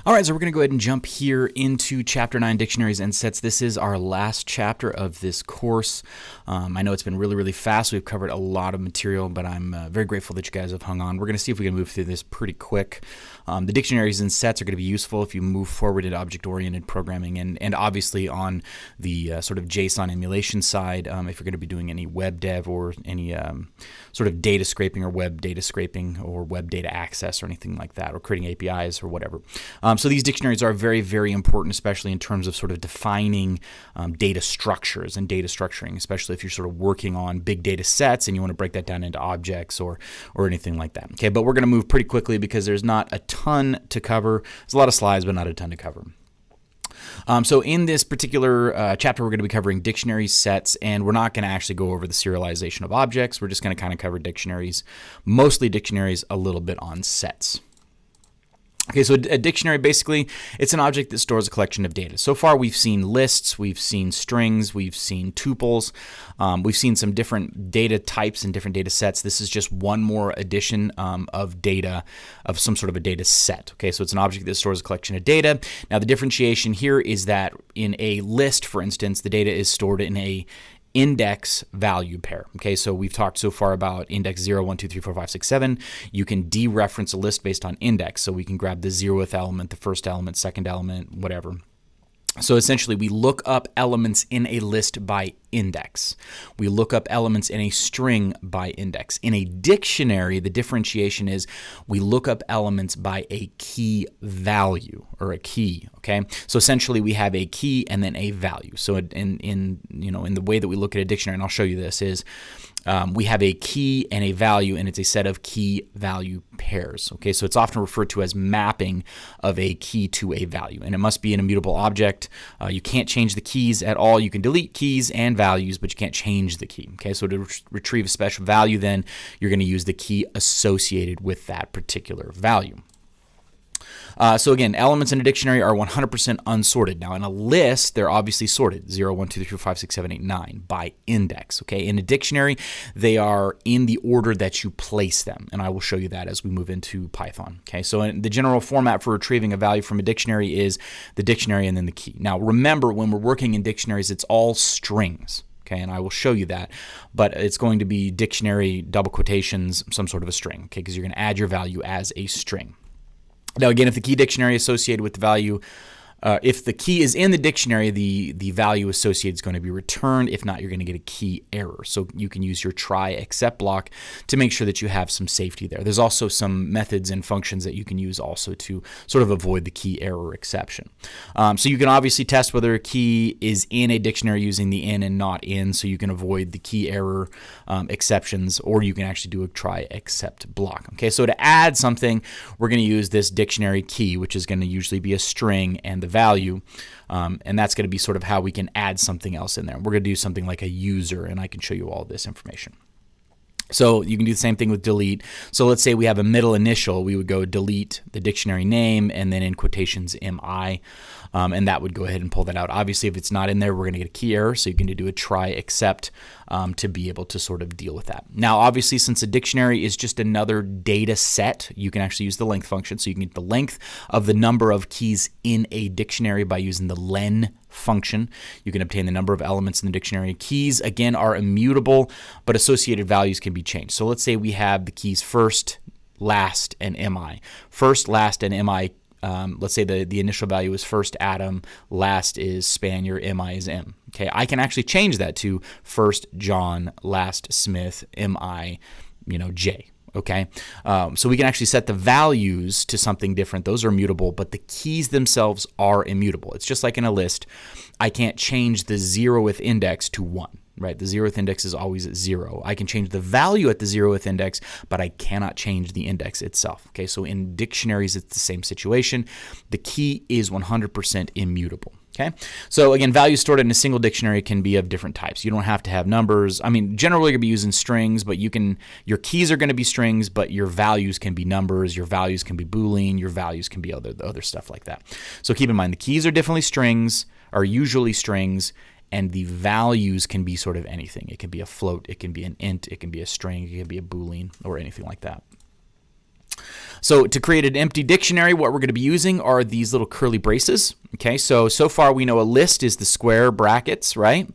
All right, so we're going to go ahead and jump here into Chapter 9, Dictionaries and Sets. This is our last chapter of this course. I know it's been really, really fast. We've covered a lot of material, but I'm very grateful that you guys have hung on. We're going to see if we can move through this pretty quick. The dictionaries and sets are going to be useful if you move forward in object-oriented programming, and obviously on the sort of JSON emulation side, if you're going to be doing any web dev or any sort of data scraping or web data access or anything like that, or creating APIs or whatever. So these dictionaries are very, very important, especially in terms of sort of defining data structures and data structuring, especially if you're sort of working on big data sets and you want to break that down into objects or anything like that. Okay, but we're going to move pretty quickly because there's not a ton to cover. There's a lot of slides, but not a ton to cover. So in this particular chapter, we're going to be covering dictionary sets, and we're not going to actually go over the serialization of objects. We're just going to kind of cover dictionaries, mostly dictionaries, a little bit on sets. Okay, so a dictionary, basically, it's an object that stores a collection of data. So far, we've seen lists, we've seen strings, we've seen tuples, we've seen some different data types and different data sets. This is just one more addition of data, of some sort of a data set. Okay, so it's an object that stores a collection of data. Now, the differentiation here is that in a list, for instance, the data is stored in a index value pair. Okay, so we've talked so far about index 0, 1, 2, 3, 4, 5, 6, 7. You can dereference a list based on index. So we can grab the 0th element, the first element, second element, whatever. So essentially, we look up elements in a list by index. We look up elements in a string by index. In a dictionary, the differentiation is we look up elements by a key value, or a key. Okay, so essentially we have a key and then a value. So in the way that we look at a dictionary, and I'll show you this, is we have a key and a value, and it's a set of key value pairs. Okay, so it's often referred to as mapping of a key to a value, and it must be an immutable object. You can't change the keys at all. You can delete keys and values, but you can't change the key. Okay, so to retrieve a special value, then you're going to use the key associated with that particular value. So again, elements in a dictionary are 100% unsorted. Now in a list, they're obviously sorted, 0, 1, 2, 3, 4, 5, 6, 7, 8, 9 by index. Okay, in a dictionary, they are in the order that you place them, and I will show you that as we move into Python. Okay, so in the general format for retrieving a value from a dictionary is the dictionary and then the key. Now remember, when we're working in dictionaries, it's all strings. Okay, and I will show you that, but it's going to be dictionary, double quotations, some sort of a string, okay, because you're going to add your value as a string. Now again, if the key dictionary associated with the value, if the key is in the dictionary, the value associated is going to be returned. If not, you're going to get a key error. So you can use your try except block to make sure that you have some safety there. There's also some methods and functions that you can use also to sort of avoid the key error exception. So you can obviously test whether a key is in a dictionary using the in and not in, so you can avoid the key error exceptions, or you can actually do a try except block. Okay, so to add something, we're going to use this dictionary key, which is going to usually be a string and the value, and that's going to be sort of how we can add something else in there. We're going to do something like a user, and I can show you all this information. So you can do the same thing with delete. So let's say we have a middle initial. We would go delete the dictionary name and then in quotations MI, and that would go ahead and pull that out. Obviously, if it's not in there, we're going to get a key error, so you can do a try except to be able to sort of deal with that. Now, obviously, since a dictionary is just another data set, you can actually use the length function. So you can get the length of the number of keys in a dictionary by using the len function. You can obtain the number of elements in the dictionary. Keys, again, are immutable, but associated values can be changed. So let's say we have the keys first, last, and mi. First, last, and mi. Let's say the initial value is first Adam, last is Spanier, mi is M. Okay, I can actually change that to first John, last Smith, mi, J. Okay, so we can actually set the values to something different. Those are immutable, but the keys themselves are immutable. It's just like in a list. I can't change the 0th index to 1. Right, the 0th index is always at 0. I can change the value at the 0th index, but I cannot change the index itself. Okay, so in dictionaries, it's the same situation. The key is 100% immutable. Okay, so again, values stored in a single dictionary can be of different types. You don't have to have numbers. I mean, generally you're going to be using strings, but your keys are going to be strings, but your values can be numbers, your values can be Boolean, your values can be other stuff like that. So keep in mind, the keys are definitely strings, are usually strings, and the values can be sort of anything. It can be a float, it can be an int, it can be a string, it can be a Boolean, or anything like that. So to create an empty dictionary, what we're going to be using are these little curly braces. Okay, so far we know a list is the square brackets, right?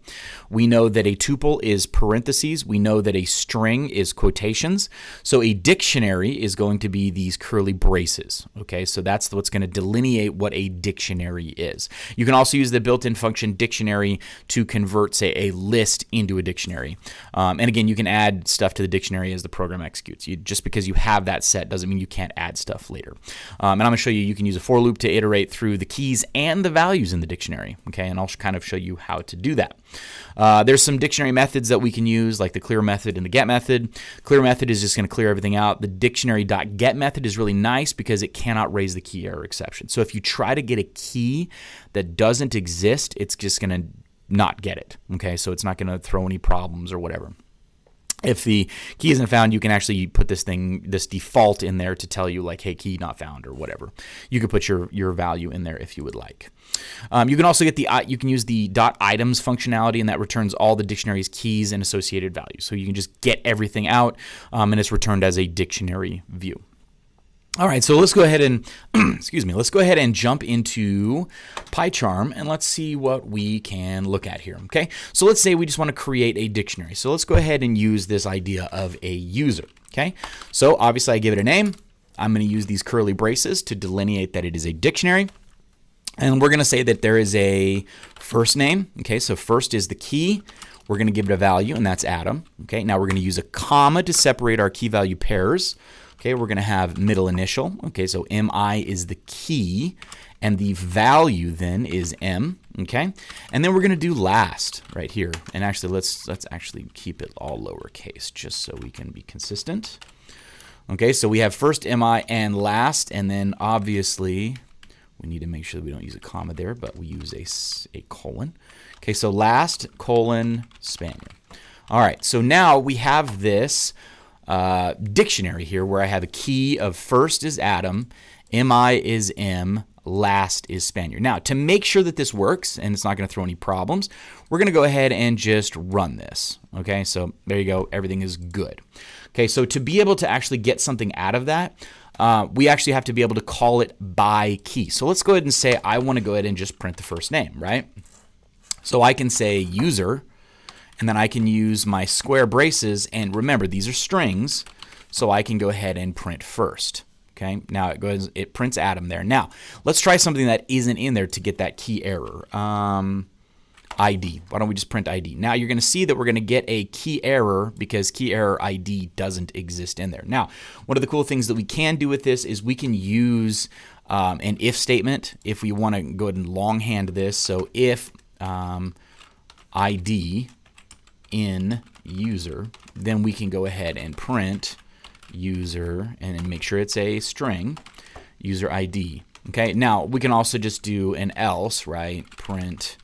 We know that a tuple is parentheses. We know that a string is quotations. So a dictionary is going to be these curly braces. Okay, so that's what's going to delineate what a dictionary is. You can also use the built-in function dictionary to convert, say, a list into a dictionary. And again, you can add stuff to the dictionary as the program executes. Just because you have that set doesn't mean you can't add stuff later. And I'm going to show you can use a for loop to iterate through the keys and the values in the dictionary. Okay, and I'll kind of show you how to do that. There's some dictionary methods that we can use, like the clear method and the get method. Clear method is just going to clear everything out. The dictionary.get method is really nice because it cannot raise the key error exception. So if you try to get a key that doesn't exist, it's just going to not get it. Okay, so it's not going to throw any problems or whatever. If the key isn't found, you can actually put this default in there to tell you like, hey, key not found or whatever. You could put your value in there if you would like. You can also get you can use the .items functionality, and that returns all the dictionary's keys and associated values. So you can just get everything out, and it's returned as a dictionary view. All right, so let's go ahead and let's go ahead and jump into PyCharm and let's see what we can look at here. Okay, so let's say we just want to create a dictionary. So let's go ahead and use this idea of a user. Okay, so obviously I give it a name. I'm going to use these curly braces to delineate that it is a dictionary. And we're going to say that there is a first name. Okay, so first is the key. We're going to give it a value, and that's Adam. Okay, now we're going to use a comma to separate our key value pairs. Okay, we're going to have middle initial. Okay, so MI is the key, and the value then is M. Okay, and then we're going to do last right here. And actually, let's actually keep it all lowercase just so we can be consistent. Okay, so we have first MI and last, and then obviously we need to make sure that we don't use a comma there, but we use a colon. Okay, so last colon Spaniard. All right, so now we have this dictionary here where I have a key of first is Adam, MI is M, last is Spaniard. Now, to make sure that this works and it's not going to throw any problems, we're going to go ahead and just run this. Okay, so there you go. Everything is good. Okay, so to be able to actually get something out of that, we actually have to be able to call it by key. So let's go ahead and say I want to go ahead and just print the first name, right? So I can say user, and then I can use my square braces, and remember these are strings, so I can go ahead and print first. Okay, now it prints Adam there. Now let's try something that isn't in there to get that key error. ID. Why don't we just print ID? Now you're going to see that we're going to get a key error because key error ID doesn't exist in there. Now, one of the cool things that we can do with this is we can use an if statement if we want to go ahead and longhand this. So if ID in user, then we can go ahead and print user and make sure it's a string, user ID. Okay, now we can also just do an else, right? Print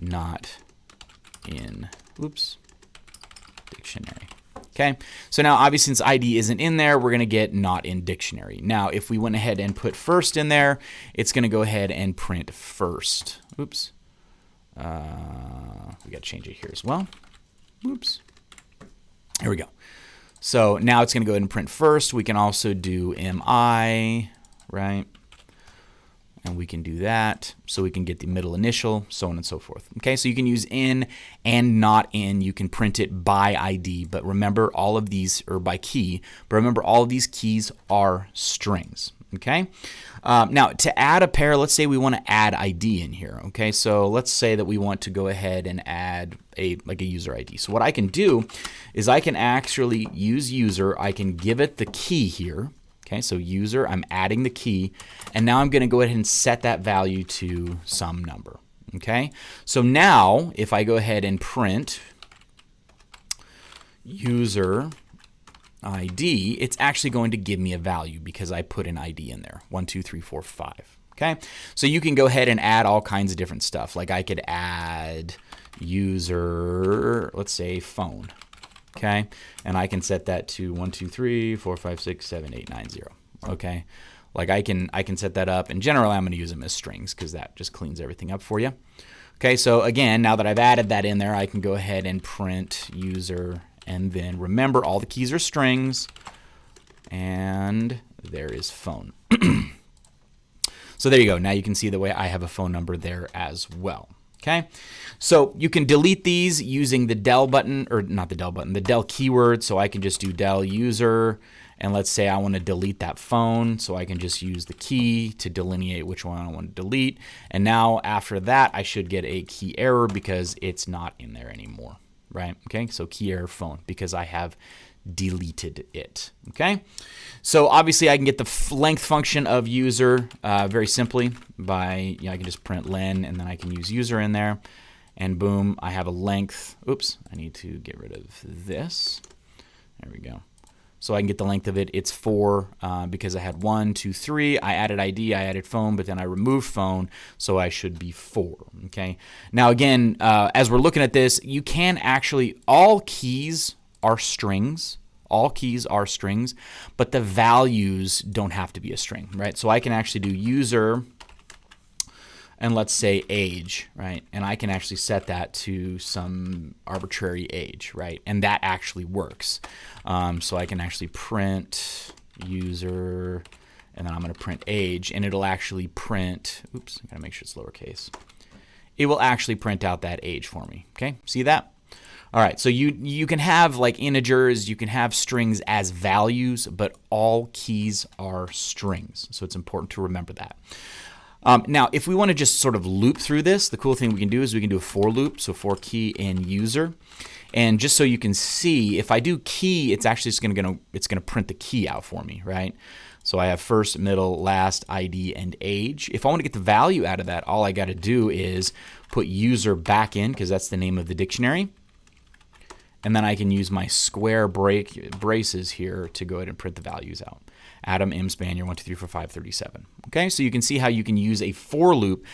not in, dictionary. Okay, so now obviously since ID isn't in there, we're going to get not in dictionary. Now if we went ahead and put first in there, it's going to go ahead and print first. We got to change it here as well. Here we go. So now it's going to go ahead and print first. We can also do MI, right? And we can do that. So we can get the middle initial, so on and so forth. Okay, so you can use in and not in. You can print it by ID, but remember all of these, or by key, but remember all of these keys are strings. Okay, now to add a pair, let's say we want to add ID in here. Okay, so let's say that we want to go ahead and add a user ID. So what I can do is I can actually use user. I can give it the key here. Okay, so user, I'm adding the key, and now I'm going to go ahead and set that value to some number. Okay, so now if I go ahead and print user ID, it's actually going to give me a value because I put an ID in there, 1, 2, 3, 4, 5. Okay, so you can go ahead and add all kinds of different stuff. Like I could add user, let's say phone. Okay, and I can set that to 1, 2, 3, 4, 5, 6, 7, 8, 9, 0. Okay, like I can set that up, and generally I'm going to use them as strings because that just cleans everything up for you. Okay, so again, now that I've added that in there, I can go ahead and print user, and then remember all the keys are strings, and there is phone. So there you go. Now you can see the way I have a phone number there as well. Okay, so you can delete these using the del button, or not the del button, the del keyword. So I can just do del user, and let's say I want to delete that phone, so I can just use the key to delineate which one I want to delete. And now after that, I should get a key error because it's not in there anymore, right? Okay, so key error phone because I have deleted it. Okay, so obviously I can get the length function of user very simply by, I can just print len and then I can use user in there, and boom, I have a length. Oops, I need to get rid of this. There we go. So I can get the length of it. It's 4 because I had 1, 2, 3. I added ID, I added phone, but then I removed phone, so I should be 4. Okay. Now again, as we're looking at this, you can actually, all keys are strings. All keys are strings, but the values don't have to be a string, right? So I can actually do user and let's say age, right? And I can actually set that to some arbitrary age, right? And that actually works. So I can actually print user, and then I'm going to print age, and it'll actually print, oops, I gotta make sure it's lowercase. It will actually print out that age for me, okay? See that? All right, so you can have like integers, you can have strings as values, but all keys are strings. So it's important to remember that. Now, if we want to just sort of loop through this, the cool thing we can do is we can do a for loop, so for key in user. And just so you can see, if I do key, it's actually just gonna print the key out for me, right? So I have first, middle, last, ID, and age. If I want to get the value out of that, all I got to do is put user back in, because that's the name of the dictionary. And then I can use my square braces here to go ahead and print the values out. Adam, M, Spanier, 1, 2, 3, 4, 5, 37. Okay, so you can see how you can use a for loop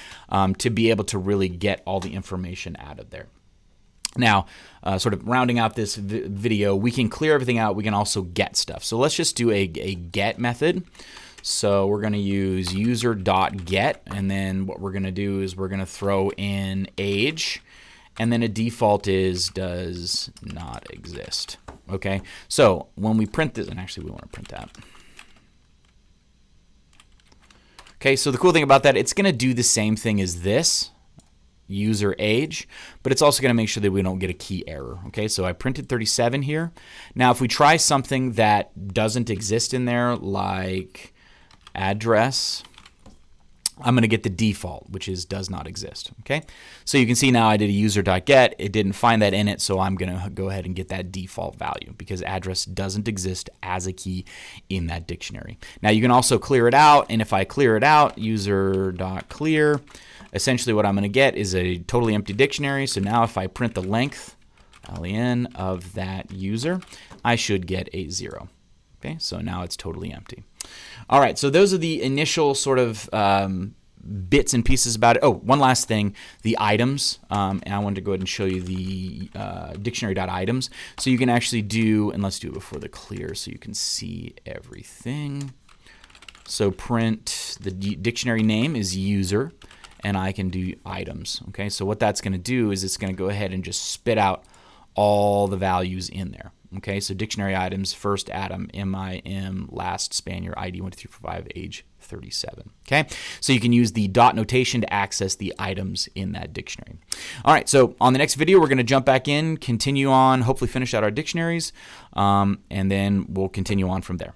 to be able to really get all the information out of there. Now, sort of rounding out this video, we can clear everything out. We can also get stuff. So let's just do a get method. So we're going to use user.get, and then what we're going to do is we're going to throw in age. And then a default is does not exist. Okay, so when we print this, and actually we want to print that. Okay, so the cool thing about that, it's going to do the same thing as this, user age, but it's also going to make sure that we don't get a key error. Okay, so I printed 37 here. Now, if we try something that doesn't exist in there, like address, I'm going to get the default, which is does not exist. Okay, so you can see now I did a user.get. It didn't find that in it, so I'm going to go ahead and get that default value because address doesn't exist as a key in that dictionary. Now you can also clear it out, and if I clear it out, user.clear, essentially what I'm going to get is a totally empty dictionary. So now if I print the length, len, of that user, I should get a 0. Okay, so now it's totally empty. All right, so those are the initial sort of bits and pieces about it. Oh, one last thing, the items. And I wanted to go ahead and show you the dictionary.items. So you can actually do, and let's do it before the clear so you can see everything. So print, the dictionary name is user, and I can do items. Okay, so what that's going to do is it's going to go ahead and just spit out all the values in there. Okay, so dictionary items, first Adam, MIM, last Spanier, ID 1, 2, 3, 4, 5, age 37. Okay, so you can use the dot notation to access the items in that dictionary. All right, so on the next video, we're going to jump back in, continue on, hopefully finish out our dictionaries, and then we'll continue on from there.